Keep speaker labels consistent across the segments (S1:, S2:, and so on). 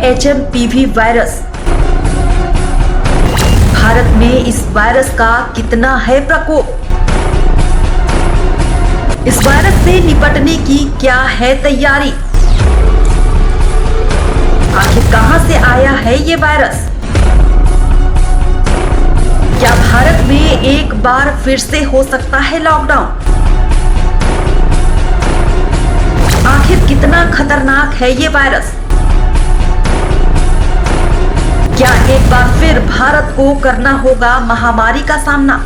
S1: HMPV virus. Bharat में इस virus का कितना है प्रकोप? इस वायरस से निपटने की क्या है तैयारी? आखिर कहां से आया है ये वायरस? क्या भारत में एक बार फिर से हो सकता है लॉकडाउन? आखिर कितना खतरनाक है ये वायरस? क्या एक बार फिर भारत को करना होगा महामारी का सामना?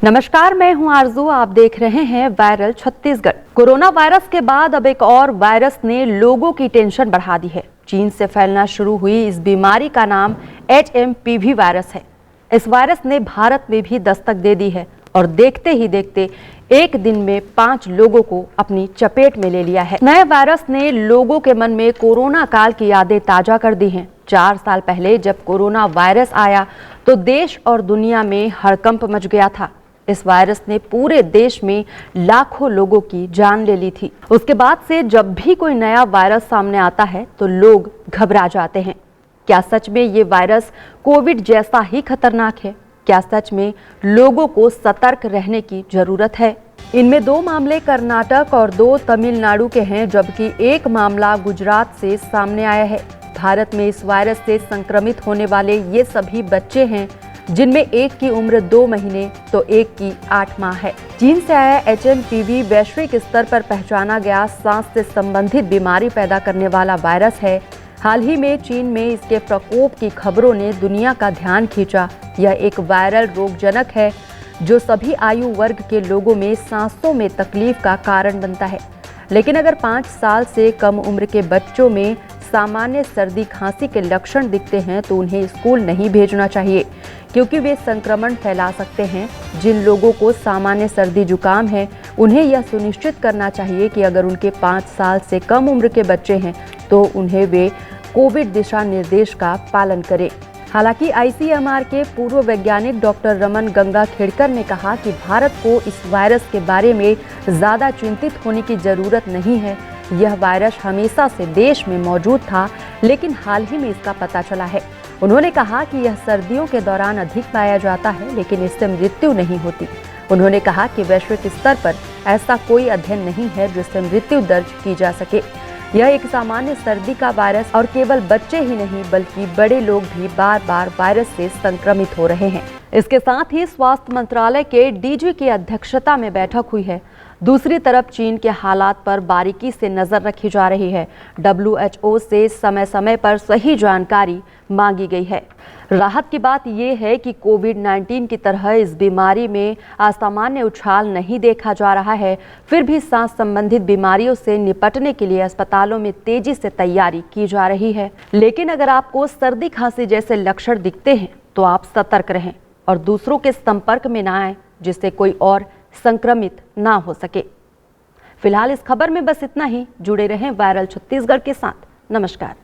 S2: नमस्कार, मैं हूं आरजू। आप देख रहे हैं वायरल छत्तीसगढ़। कोरोना वायरस के बाद अब एक और वायरस ने लोगों की टेंशन बढ़ा दी है। चीन से फैलना शुरू हुई इस बीमारी का नाम HMPV वायरस है। इस वायरस ने भारत में भी दस्तक दे दी है और देखते ही देखते एक दिन में 5 लोगों को अपनी चपेट में ले लिया है। नए वायरस ने लोगों के मन में कोरोना काल की यादें ताजा कर दी हैं। 4 साल पहले जब कोरोना वायरस आया तो देश और दुनिया में हड़कंप मच गया था। इस वायरस ने पूरे देश में लाखों लोगों की जान ले ली थी। उसके बाद से जब भी कोई नया वायरस सामने आता है तो लोग घबरा जाते हैं। क्या सच में ये वायरस कोविड जैसा ही खतरनाक है? क्या सच में लोगों को सतर्क रहने की जरूरत है? इनमें 2 मामले कर्नाटक और 2 तमिलनाडु के हैं, जबकि एक मामला गुजरात से सामने आया है। भारत में इस वायरस से संक्रमित होने वाले ये सभी बच्चे हैं, जिनमें एक की उम्र 2 महीने तो एक की 8 माह है। चीन से आया HMPV वैश्विक स्तर पर पहचाना गया सांस से संबंधित बीमारी पैदा करने वाला वायरस है। हाल ही में चीन में इसके प्रकोप की खबरों ने दुनिया का ध्यान खींचा। यह एक वायरल रोगजनक है जो सभी आयु वर्ग के लोगों में सांसों में तकलीफ का कारण बनता है। लेकिन अगर 5 साल से कम उम्र के बच्चों में सामान्य सर्दी खांसी के लक्षण दिखते हैं तो उन्हें स्कूल नहीं भेजना चाहिए, क्योंकि वे संक्रमण फैला सकते हैं। जिन लोगों को सामान्य सर्दी जुकाम है उन्हें यह सुनिश्चित करना चाहिए कि अगर उनके 5 साल से कम उम्र के बच्चे हैं तो उन्हें वे कोविड दिशा निर्देश का पालन करें। हालांकि ICMR के पूर्व वैज्ञानिक डॉक्टर रमन गंगाखेड़कर ने कहा कि भारत को इस वायरस के बारे में ज़्यादा चिंतित होने की ज़रूरत नहीं है। यह वायरस हमेशा से देश में मौजूद था, लेकिन हाल ही में इसका पता चला है। उन्होंने कहा कि यह सर्दियों के दौरान अधिक पाया जाता है, लेकिन इससे मृत्यु नहीं होती। उन्होंने कहा कि वैश्विक स्तर पर ऐसा कोई अध्ययन नहीं है जिससे मृत्यु दर्ज की जा सके। यह एक सामान्य सर्दी का वायरस और केवल बच्चे ही नहीं बल्कि बड़े लोग भी बार बार वायरस से संक्रमित हो रहे हैं। इसके साथ ही स्वास्थ्य मंत्रालय के DG की अध्यक्षता में बैठक हुई है। दूसरी तरफ चीन के हालात पर बारीकी से नजर रखी जा रही है। WHO से समय समय पर सही जानकारी मांगी गई है। राहत की बात यह है कि कोविड-19 की तरह इस बीमारी में असामान्य उछाल नहीं देखा जा रहा है। फिर भी सांस संबंधित बीमारियों से निपटने के लिए अस्पतालों में तेजी से तैयारी की जा रही है। लेकिन अगर आपको सर्दी खांसी जैसे लक्षण दिखते हैं तो आप सतर्क रहें और दूसरों के संपर्क में ना आए, जिससे कोई और संक्रमित ना हो सके। फिलहाल इस खबर में बस इतना ही। जुड़े रहें वायरल छत्तीसगढ़ के साथ। नमस्कार।